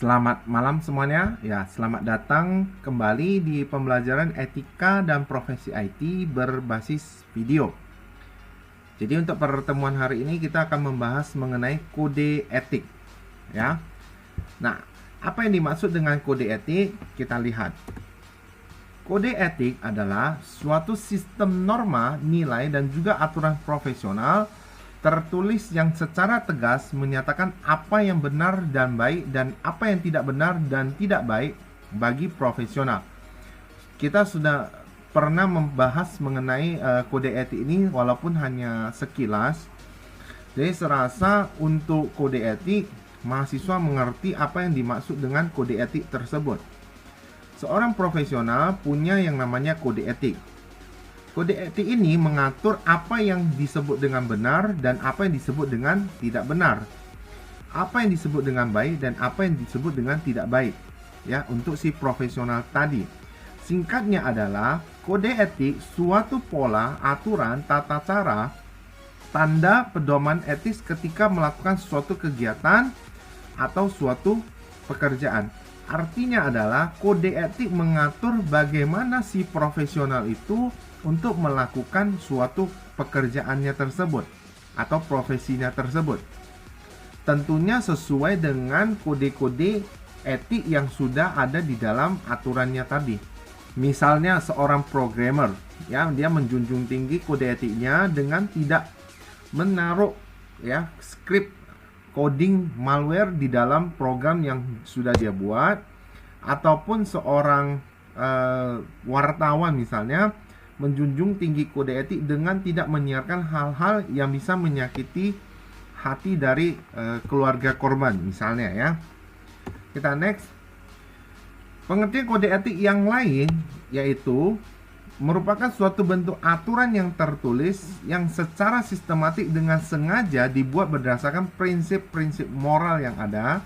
Selamat malam semuanya. Ya, selamat datang kembali di pembelajaran etika dan profesi IT berbasis video. Jadi untuk pertemuan hari ini kita akan membahas mengenai kode etik, ya. Nah, apa yang dimaksud dengan kode etik? Kita lihat. Kode etik adalah suatu sistem norma, nilai, dan juga aturan profesional tertulis yang secara tegas menyatakan apa yang benar dan baik dan apa yang tidak benar dan tidak baik bagi profesional. Kita sudah pernah membahas mengenai kode etik ini walaupun hanya sekilas. Jadi serasa untuk kode etik, mahasiswa mengerti apa yang dimaksud dengan kode etik tersebut. Seorang profesional punya yang namanya kode etik. Kode etik ini mengatur apa yang disebut dengan benar dan apa yang disebut dengan tidak benar. Apa yang disebut dengan baik dan apa yang disebut dengan tidak baik. Ya, untuk si profesional tadi. Singkatnya adalah kode etik suatu pola, aturan, tata cara, tanda pedoman etis ketika melakukan suatu kegiatan atau suatu pekerjaan. Artinya adalah kode etik mengatur bagaimana si profesional itu untuk melakukan suatu pekerjaannya tersebut atau profesinya tersebut. Tentunya sesuai dengan kode-kode etik yang sudah ada di dalam aturannya tadi. Misalnya seorang programmer, ya, dia menjunjung tinggi kode etiknya dengan tidak menaruh skrip coding malware di dalam program yang sudah dia buat, ataupun seorang wartawan misalnya menjunjung tinggi kode etik dengan tidak menyiarkan hal-hal yang bisa menyakiti hati dari keluarga korban misalnya, ya. Kita next. Pengertian kode etik yang lain yaitu merupakan suatu bentuk aturan yang tertulis yang secara sistematik dengan sengaja dibuat berdasarkan prinsip-prinsip moral yang ada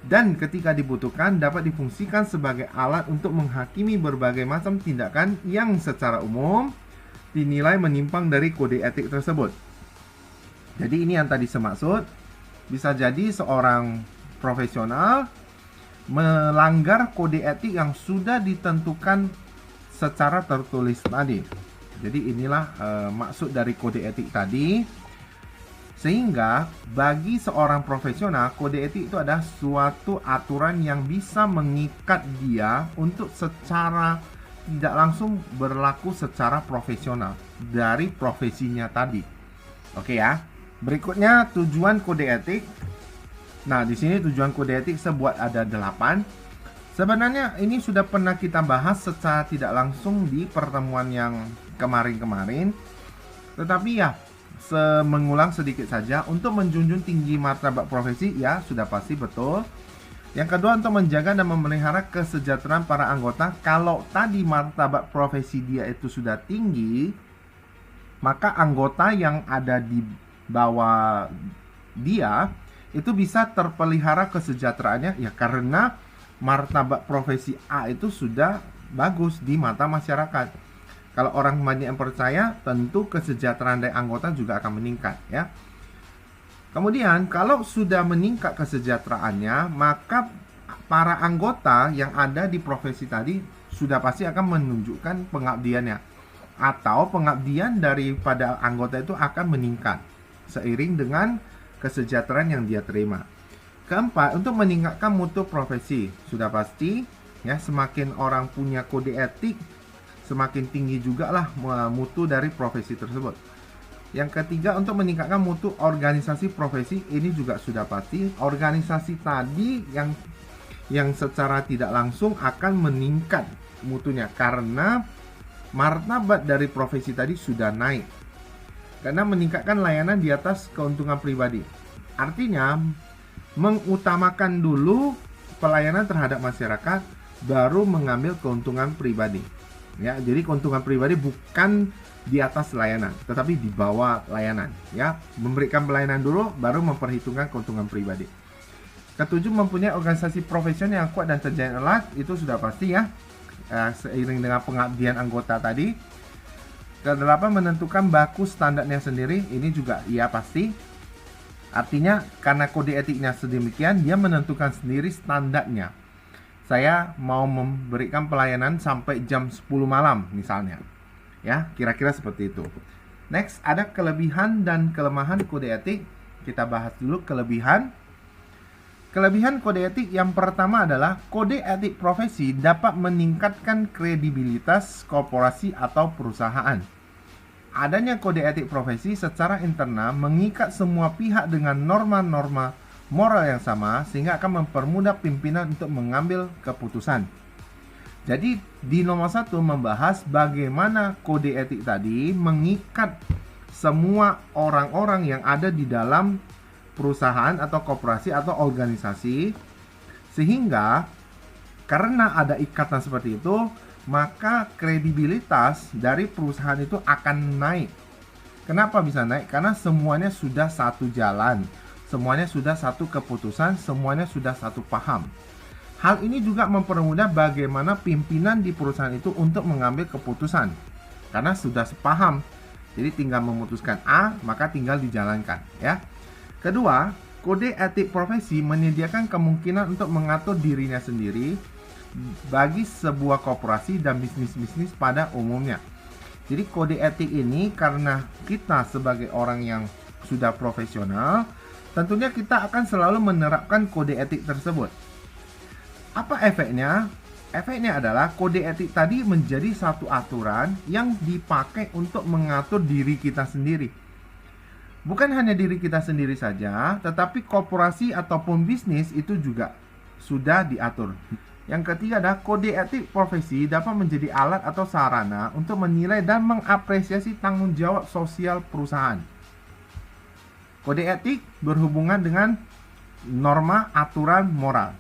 dan ketika dibutuhkan dapat difungsikan sebagai alat untuk menghakimi berbagai macam tindakan yang secara umum dinilai menyimpang dari kode etik tersebut. Jadi ini yang tadi semaksud, bisa jadi seorang profesional melanggar kode etik yang sudah ditentukan secara tertulis tadi. Jadi inilah maksud dari kode etik tadi. Sehingga bagi seorang profesional, kode etik itu adalah suatu aturan yang bisa mengikat dia untuk secara tidak langsung berlaku secara profesional dari profesinya tadi. Oke ya. Berikutnya tujuan kode etik. Nah, di sini tujuan kode etik saya buat ada 8. Sebenarnya ini sudah pernah kita bahas secara tidak langsung di pertemuan yang kemarin-kemarin. Tetapi ya, mengulang sedikit saja. Untuk menjunjung tinggi martabat profesi, ya sudah pasti betul. Yang kedua, untuk menjaga dan memelihara kesejahteraan para anggota. Kalau tadi martabat profesi dia itu sudah tinggi, maka anggota yang ada di bawah dia itu bisa terpelihara kesejahteraannya, ya, karena martabat profesi A itu sudah bagus di mata masyarakat. Kalau orang banyak yang percaya, tentu kesejahteraan dari anggota juga akan meningkat, ya. Kemudian, kalau sudah meningkat kesejahteraannya, maka para anggota yang ada di profesi tadi sudah pasti akan menunjukkan pengabdiannya. Atau pengabdian daripada anggota itu akan meningkat seiring dengan kesejahteraan yang dia terima. Keempat, untuk meningkatkan mutu profesi. Sudah pasti, ya, semakin orang punya kode etik, semakin tinggi juga lah mutu dari profesi tersebut. Yang ketiga, untuk meningkatkan mutu organisasi profesi. Ini juga sudah pasti. Organisasi tadi yang secara tidak langsung akan meningkat mutunya karena martabat dari profesi tadi sudah naik. Karena meningkatkan layanan di atas keuntungan pribadi. Artinya mengutamakan dulu pelayanan terhadap masyarakat, baru mengambil keuntungan pribadi. Ya, jadi keuntungan pribadi bukan di atas layanan, tetapi di bawah layanan. Ya, memberikan pelayanan dulu, baru memperhitungkan keuntungan pribadi. Ketujuh, mempunyai organisasi profesional yang kuat dan terjamin erat. Itu sudah pasti, ya, seiring dengan pengabdian anggota tadi. Kedelapan, menentukan baku standarnya sendiri. Ini juga ya pasti. Artinya karena kode etiknya sedemikian, dia menentukan sendiri standarnya. Saya mau memberikan pelayanan sampai jam 10 malam misalnya. Ya, kira-kira seperti itu. Next, ada kelebihan dan kelemahan kode etik. Kita bahas dulu kelebihan. Kelebihan kode etik yang pertama adalah kode etik profesi dapat meningkatkan kredibilitas korporasi atau perusahaan. Adanya kode etik profesi secara internal mengikat semua pihak dengan norma-norma moral yang sama sehingga akan mempermudah pimpinan untuk mengambil keputusan. Jadi di nomor 1 membahas bagaimana kode etik tadi mengikat semua orang-orang yang ada di dalam perusahaan atau koperasi atau organisasi, sehingga karena ada ikatan seperti itu, maka kredibilitas dari perusahaan itu akan naik. Kenapa bisa naik? Karena semuanya sudah satu jalan, semuanya sudah satu keputusan, semuanya sudah satu paham. Hal ini juga mempermudah bagaimana pimpinan di perusahaan itu untuk mengambil keputusan, karena sudah sepaham. Jadi tinggal memutuskan A, maka tinggal dijalankan, ya. Kedua, kode etik profesi menyediakan kemungkinan untuk mengatur dirinya sendiri bagi sebuah korporasi dan bisnis-bisnis pada umumnya. Jadi kode etik ini karena kita sebagai orang yang sudah profesional, tentunya kita akan selalu menerapkan kode etik tersebut. Apa efeknya? Efeknya adalah kode etik tadi menjadi satu aturan yang dipakai untuk mengatur diri kita sendiri. Bukan hanya diri kita sendiri saja, tetapi korporasi ataupun bisnis itu juga sudah diatur. Yang ketiga adalah kode etik profesi dapat menjadi alat atau sarana untuk menilai dan mengapresiasi tanggung jawab sosial perusahaan. Kode etik berhubungan dengan norma aturan moral.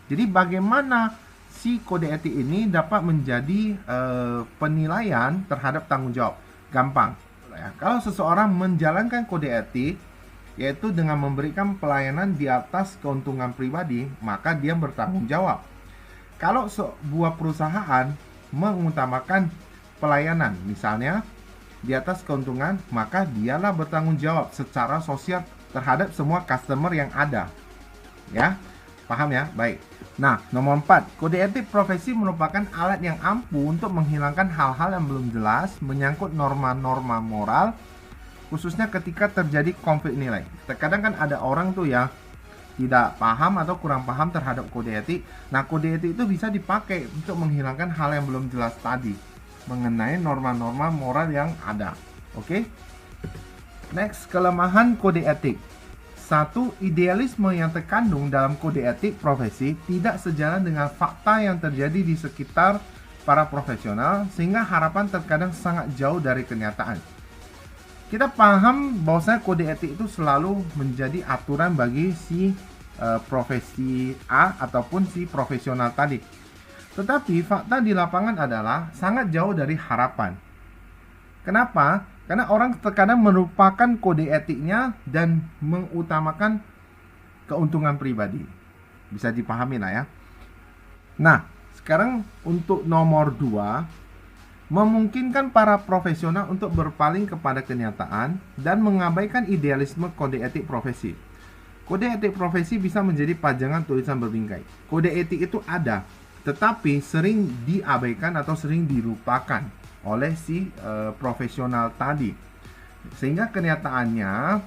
Jadi bagaimana si kode etik ini dapat menjadi penilaian terhadap tanggung jawab? Gampang. Ya, kalau seseorang menjalankan kode etik, yaitu dengan memberikan pelayanan di atas keuntungan pribadi, maka dia bertanggung jawab. Kalau sebuah perusahaan mengutamakan pelayanan, misalnya di atas keuntungan, maka dialah bertanggung jawab secara sosial terhadap semua customer yang ada. Ya, paham ya? Baik. Nah, nomor 4, kode etik profesi merupakan alat yang ampuh untuk menghilangkan hal-hal yang belum jelas menyangkut norma-norma moral, khususnya ketika terjadi konflik nilai. Terkadang kan ada orang tuh yang tidak paham atau kurang paham terhadap kode etik. Nah, kode etik itu bisa dipakai untuk menghilangkan hal yang belum jelas tadi mengenai norma-norma moral yang ada. Oke? Next, kelemahan kode etik. 1. Idealisme yang terkandung dalam kode etik profesi tidak sejalan dengan fakta yang terjadi di sekitar para profesional, sehingga harapan terkadang sangat jauh dari kenyataan. Kita paham bahwasanya kode etik itu selalu menjadi aturan bagi si profesi A ataupun si profesional tadi. Tetapi fakta di lapangan adalah sangat jauh dari harapan. Kenapa? Karena orang terkadang merupakan kode etiknya dan mengutamakan keuntungan pribadi. Bisa dipahami lah ya. Nah, sekarang untuk nomor 2, memungkinkan para profesional untuk berpaling kepada kenyataan dan mengabaikan idealisme kode etik profesi. Kode etik profesi bisa menjadi pajangan tulisan berbingkai. Kode etik itu ada, tetapi sering diabaikan atau sering dilupakan oleh si profesional tadi. Sehingga kenyataannya,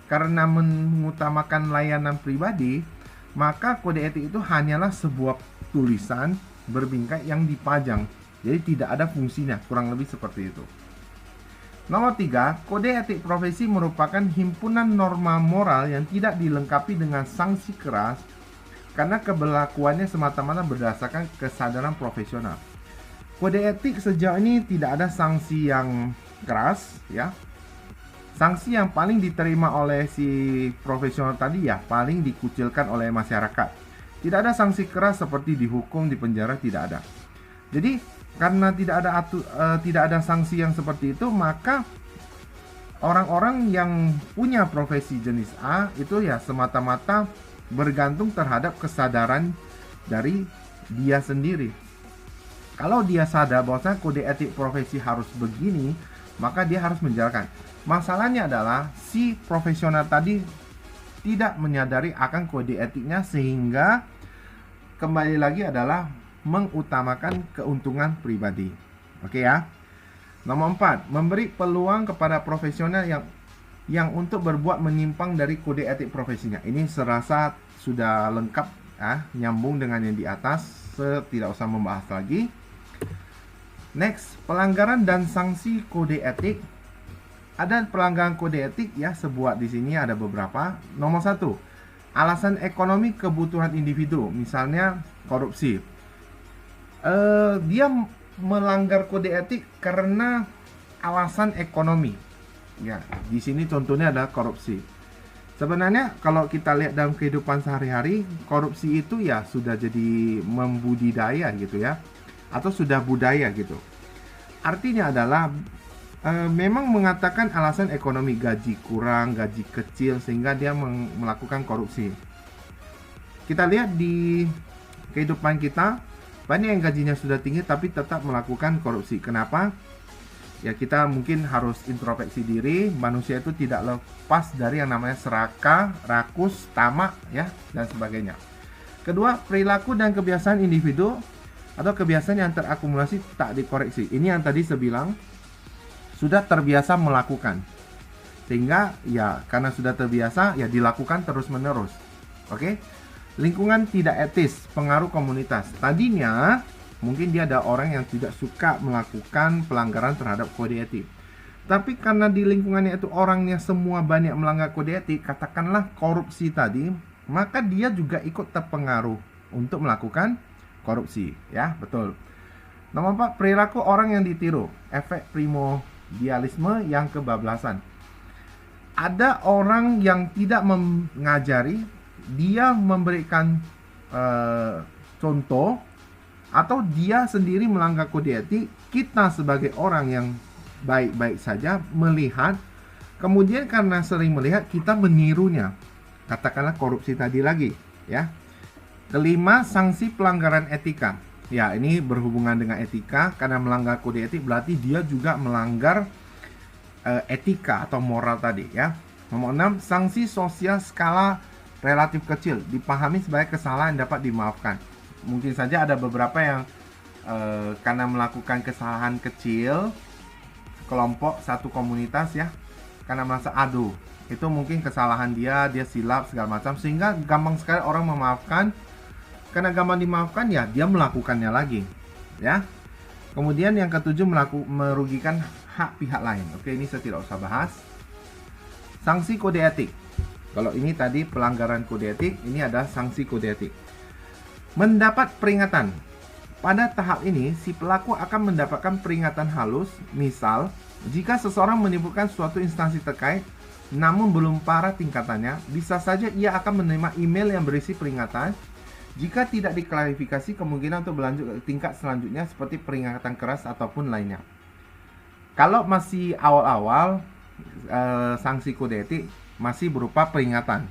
karena mengutamakan layanan pribadi, maka kode etik itu hanyalah sebuah tulisan berbingkai yang dipajang. Jadi tidak ada fungsinya, kurang lebih seperti itu. Nomor 3, kode etik profesi merupakan himpunan norma moral yang tidak dilengkapi dengan sanksi keras karena keberlakuannya semata-mata berdasarkan kesadaran profesional. Kode etik sejauh ini tidak ada sanksi yang keras, ya. Sanksi yang paling diterima oleh si profesional tadi ya paling dikucilkan oleh masyarakat. Tidak ada sanksi keras seperti dihukum, dipenjara, tidak ada. Jadi karena tidak ada sanksi yang seperti itu, maka orang-orang yang punya profesi jenis A itu ya semata-mata bergantung terhadap kesadaran dari dia sendiri. Kalau dia sadar bahwa kode etik profesi harus begini, maka dia harus menjalankan. Masalahnya adalah si profesional tadi tidak menyadari akan kode etiknya, sehingga kembali lagi adalah mengutamakan keuntungan pribadi. Oke ya. Nomor 4, memberi peluang kepada profesional yang untuk berbuat menyimpang dari kode etik profesinya. Ini serasa sudah lengkap ya, nyambung dengan yang di atas, tidak usah membahas lagi. Next, pelanggaran dan sanksi kode etik. Ada pelanggaran kode etik ya, sebuah di sini ada beberapa. Nomor 1, alasan ekonomi kebutuhan individu, misalnya korupsi. Dia melanggar kode etik karena alasan ekonomi. Ya, di sini contohnya adalah korupsi. Sebenarnya kalau kita lihat dalam kehidupan sehari-hari, korupsi itu ya sudah jadi membudidaya gitu ya, atau sudah budaya gitu. Artinya adalah memang mengatakan alasan ekonomi, gaji kurang, gaji kecil, sehingga dia melakukan korupsi. Kita lihat di kehidupan kita, banyak yang gajinya sudah tinggi tapi tetap melakukan korupsi. Kenapa? Ya, kita mungkin harus introspeksi diri. Manusia itu tidak lepas dari yang namanya serakah, rakus, tamak ya, dan sebagainya. Kedua, perilaku dan kebiasaan individu atau kebiasaan yang terakumulasi tak dikoreksi. Ini yang tadi saya bilang, sudah terbiasa melakukan, sehingga ya karena sudah terbiasa ya dilakukan terus-menerus. Oke? Lingkungan tidak etis, pengaruh komunitas. Tadinya mungkin dia ada orang yang tidak suka melakukan pelanggaran terhadap kode etik, tapi karena di lingkungannya itu orangnya semua banyak melanggar kode etik, katakanlah korupsi tadi, maka dia juga ikut terpengaruh untuk melakukan korupsi. Ya, betul. Nomor 4, perilaku orang yang ditiru, efek primordialisme yang kebablasan. Ada orang yang tidak mengajari, dia memberikan contoh, atau dia sendiri melanggar kode etik. Kita sebagai orang yang baik-baik saja melihat, kemudian karena sering melihat kita menirunya. Katakanlah korupsi tadi lagi ya. Kelima, sanksi pelanggaran etika. Ya, ini berhubungan dengan etika, karena melanggar kode etik berarti dia juga melanggar etika atau moral tadi ya. Nomor 6, sanksi sosial skala relatif kecil, dipahami sebagai kesalahan yang dapat dimaafkan. Mungkin saja ada beberapa yang karena melakukan kesalahan kecil, kelompok satu komunitas ya, karena merasa aduh itu mungkin kesalahan dia silap segala macam, sehingga gampang sekali orang memaafkan. Karena gampang dimaafkan ya dia melakukannya lagi ya. Kemudian yang ketujuh, merugikan hak pihak lain. Oke, ini saya tidak usah bahas. Sanksi kode etik. Kalau ini tadi pelanggaran kode etik, ini adalah sanksi kode etik. Mendapat peringatan. Pada tahap ini, si pelaku akan mendapatkan peringatan halus. Misal, jika seseorang menimbulkan suatu instansi terkait, namun belum parah tingkatannya, bisa saja ia akan menerima email yang berisi peringatan. Jika tidak diklarifikasi, kemungkinan untuk berlanjut ke tingkat selanjutnya seperti peringatan keras ataupun lainnya. Kalau masih awal-awal, sanksi kode etik masih berupa peringatan.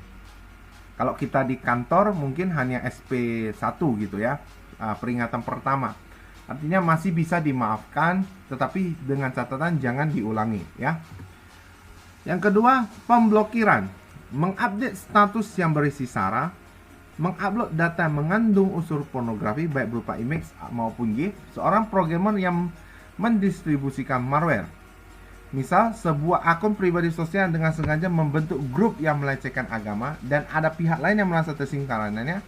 Kalau kita di kantor mungkin hanya SP1 gitu ya, peringatan pertama. Artinya masih bisa dimaafkan, tetapi dengan catatan jangan diulangi ya. Yang kedua, pemblokiran. Mengupdate status yang berisi sara, mengupload data yang mengandung unsur pornografi baik berupa image maupun GIF. Seorang programmer yang mendistribusikan malware. Misal, sebuah akun pribadi sosial dengan sengaja membentuk grup yang melecehkan agama dan ada pihak lain yang merasa tersinggung karenanya,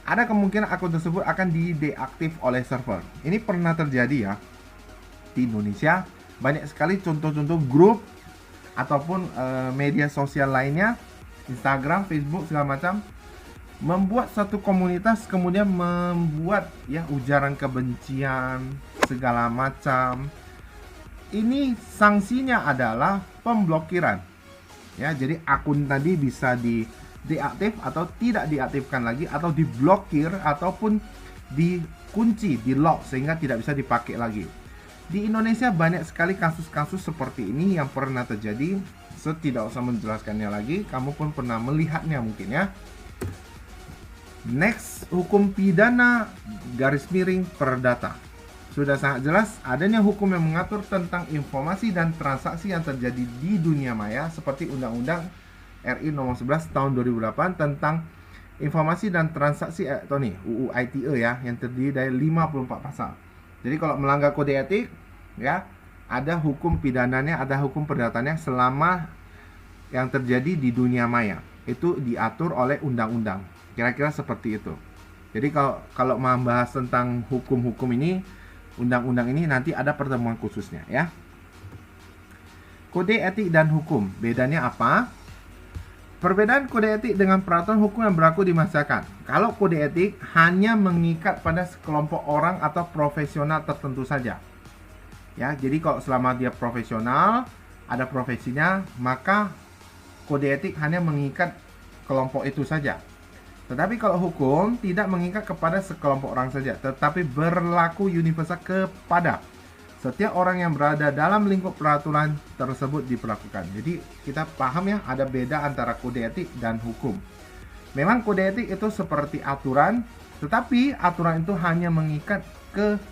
ada kemungkinan akun tersebut akan dideaktif oleh server. Ini pernah terjadi ya di Indonesia. Banyak sekali contoh-contoh grup ataupun media sosial lainnya, Instagram, Facebook segala macam, membuat satu komunitas kemudian membuat ya ujaran kebencian segala macam. Ini sanksinya adalah pemblokiran. Ya, jadi akun tadi bisa diaktif atau tidak diaktifkan lagi, atau diblokir ataupun dikunci, di lock sehingga tidak bisa dipakai lagi. Di Indonesia banyak sekali kasus-kasus seperti ini yang pernah terjadi. Saya tidak usah menjelaskannya lagi, kamu pun pernah melihatnya mungkin ya. Next, hukum pidana _ perdata. Sudah sangat jelas adanya hukum yang mengatur tentang informasi dan transaksi yang terjadi di dunia maya seperti Undang-Undang RI nomor 11 tahun 2008 tentang Informasi dan Transaksi Elektronik UU ITE ya, yang terdiri dari 54 pasal. Jadi kalau melanggar kode etik ya, ada hukum pidananya, ada hukum perdatanya selama yang terjadi di dunia maya. Itu diatur oleh undang-undang. Kira-kira seperti itu. Jadi kalau membahas tentang hukum-hukum ini, undang-undang ini nanti ada pertemuan khususnya ya. Kode etik dan hukum, bedanya apa? Perbedaan kode etik dengan peraturan hukum yang berlaku di masyarakat. Kalau kode etik hanya mengikat pada sekelompok orang atau profesional tertentu saja. Ya, jadi kalau selama dia profesional, ada profesinya, maka kode etik hanya mengikat kelompok itu saja. Tetapi kalau hukum tidak mengikat kepada sekelompok orang saja, tetapi berlaku universal kepada setiap orang yang berada dalam lingkup peraturan tersebut diperlakukan. Jadi kita paham ya, ada beda antara kode etik dan hukum. Memang kode etik itu seperti aturan, tetapi aturan itu hanya mengikat ke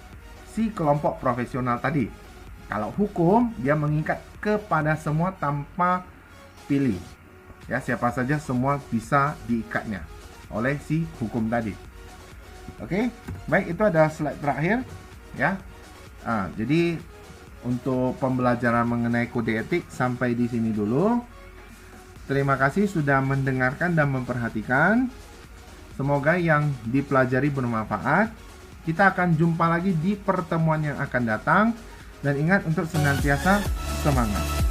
si kelompok profesional tadi. Kalau hukum, dia mengikat kepada semua tanpa pilih. Ya, siapa saja semua bisa diikatnya oleh si hukum tadi. Oke, baik, itu ada slide terakhir ya. Jadi untuk pembelajaran mengenai kode etik sampai di sini dulu. Terima kasih sudah mendengarkan dan memperhatikan. Semoga yang dipelajari bermanfaat. Kita akan jumpa lagi di pertemuan yang akan datang. Dan ingat untuk senantiasa semangat.